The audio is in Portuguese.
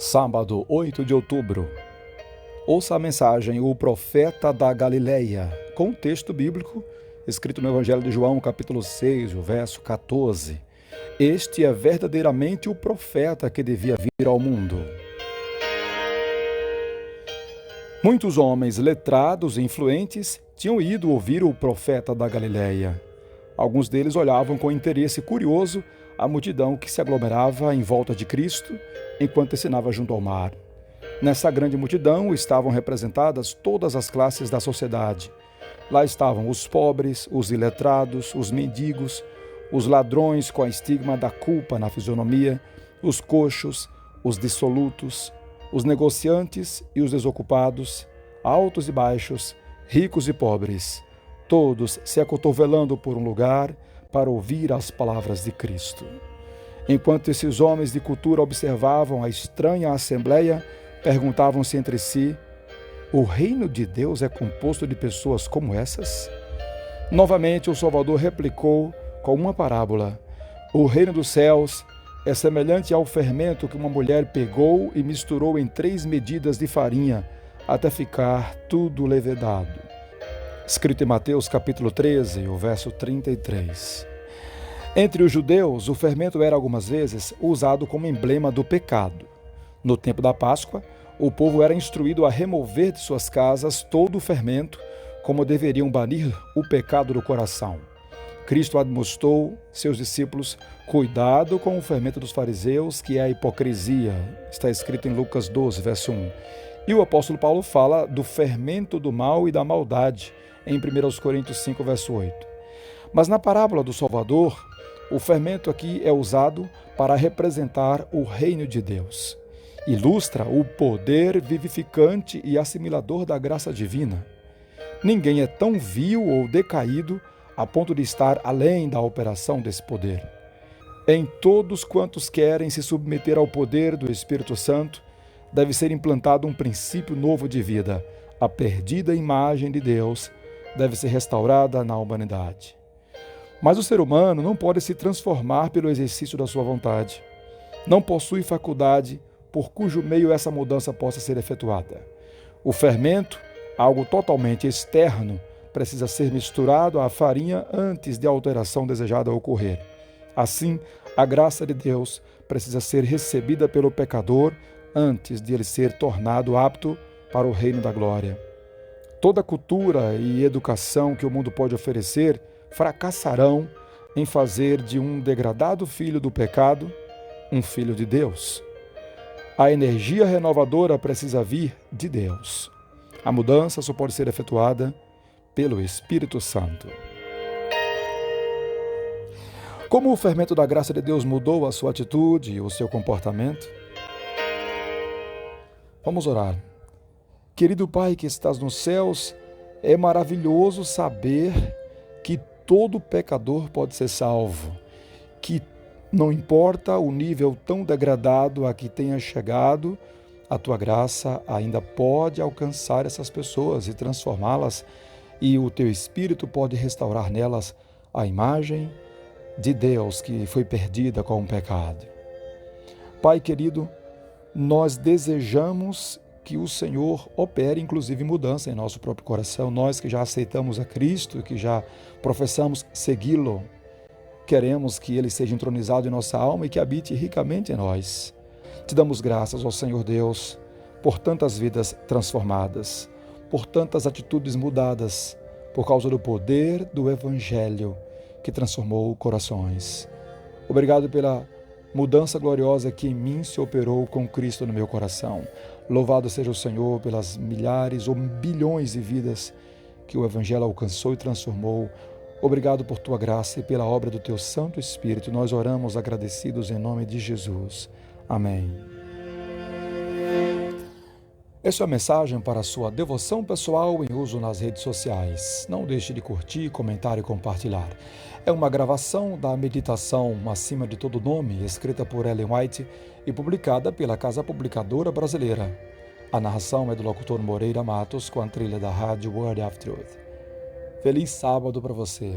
Sábado, 8 de outubro. Ouça a mensagem O Profeta da Galileia, com o texto bíblico escrito no Evangelho de João, capítulo 6, o verso 14. Este é verdadeiramente o profeta que devia vir ao mundo. Muitos homens letrados e influentes tinham ido ouvir o profeta da Galileia. Alguns deles olhavam com interesse curioso a multidão que se aglomerava em volta de Cristo enquanto ensinava junto ao mar. Nessa grande multidão estavam representadas todas as classes da sociedade. Lá estavam os pobres, os iletrados, os mendigos, os ladrões com a estigma da culpa na fisionomia, os coxos, os dissolutos, os negociantes e os desocupados, altos e baixos, ricos e pobres, todos se acotovelando por um lugar para ouvir as palavras de Cristo. Enquanto esses homens de cultura observavam a estranha assembleia, perguntavam-se entre si: o reino de Deus é composto de pessoas como essas? Novamente o Salvador replicou com uma parábola: o reino dos céus é semelhante ao fermento que uma mulher pegou e misturou em 3 medidas de farinha, até ficar tudo levedado. Escrito em Mateus capítulo 13, o verso 33. Entre os judeus, o fermento era algumas vezes usado como emblema do pecado. No tempo da Páscoa, o povo era instruído a remover de suas casas todo o fermento, como deveriam banir o pecado do coração. Cristo admoestou seus discípulos: cuidado com o fermento dos fariseus, que é a hipocrisia. Está escrito em Lucas 12, verso 1. E o apóstolo Paulo fala do fermento do mal e da maldade, em 1 Coríntios 5, verso 8. Mas na parábola do Salvador, o fermento aqui é usado para representar o reino de Deus. Ilustra o poder vivificante e assimilador da graça divina. Ninguém é tão vil ou decaído a ponto de estar além da operação desse poder. Em todos quantos querem se submeter ao poder do Espírito Santo, deve ser implantado um princípio novo de vida. A perdida imagem de Deus deve ser restaurada na humanidade. Mas o ser humano não pode se transformar pelo exercício da sua vontade. Não possui faculdade por cujo meio essa mudança possa ser efetuada. O fermento, algo totalmente externo, precisa ser misturado à farinha antes de a alteração desejada ocorrer. Assim, a graça de Deus precisa ser recebida pelo pecador antes de ele ser tornado apto para o reino da glória. Toda cultura e educação que o mundo pode oferecer fracassarão em fazer de um degradado filho do pecado um filho de Deus. A energia renovadora precisa vir de Deus. A mudança só pode ser efetuada pelo Espírito Santo. Como o fermento da graça de Deus mudou a sua atitude e o seu comportamento? Vamos orar. Querido Pai que estás nos céus, é maravilhoso saber que todo pecador pode ser salvo, que não importa o nível tão degradado a que tenha chegado, a tua graça ainda pode alcançar essas pessoas e transformá-las, e o teu Espírito pode restaurar nelas a imagem de Deus que foi perdida com o pecado. Pai querido, nós desejamos que o Senhor opere, inclusive, mudança em nosso próprio coração. Nós que já aceitamos a Cristo, que já professamos segui-lo, queremos que Ele seja entronizado em nossa alma e que habite ricamente em nós. Te damos graças, ó Senhor Deus, por tantas vidas transformadas, por tantas atitudes mudadas, por causa do poder do Evangelho que transformou corações. Obrigado pela mudança gloriosa que em mim se operou com Cristo no meu coração. Louvado seja o Senhor pelas milhares ou bilhões de vidas que o Evangelho alcançou e transformou. Obrigado por tua graça e pela obra do teu Santo Espírito. Nós oramos agradecidos em nome de Jesus. Amém. Essa é a mensagem para a sua devoção pessoal em uso nas redes sociais. Não deixe de curtir, comentar e compartilhar. É uma gravação da meditação Acima de Todo Nome, escrita por Ellen White e publicada pela Casa Publicadora Brasileira. A narração é do locutor Moreira Matos com a trilha da rádio Word of Truth. Feliz sábado para você.